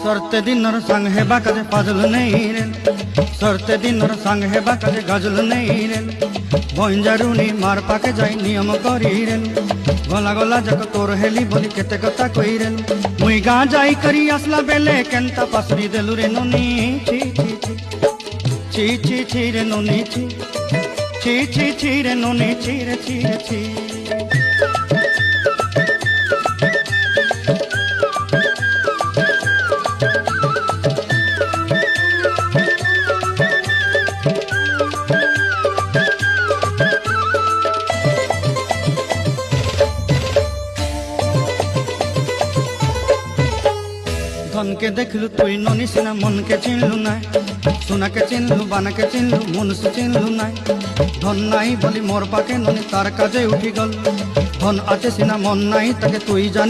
सरते दिनर संग हेबा काजे फाजल नहीं रे सरते दिनर संग हेबा काजे गजल नहीं रे बंजारुनी मार पाके जाई नियम करी रे गला गला जक तोर हेली बोली केते कथा कई रे मुई गा जाई करी आसला बेले केंता पासरी देलु रे नोनी ची ची ची ची ची रे नोनी ची ची ची ची रे नोनी ची रे ची रे ची धन के देखलु तुई ननी सिना मन के चिन्हलु ना सोना के चिन्हलु बाना के चिन्हलु मन से चिन्हलु ना धन नाई बोली मोर पाके ननी तार काजे उठी गल धन आचे सिना मन नाई ताके तुई जानी।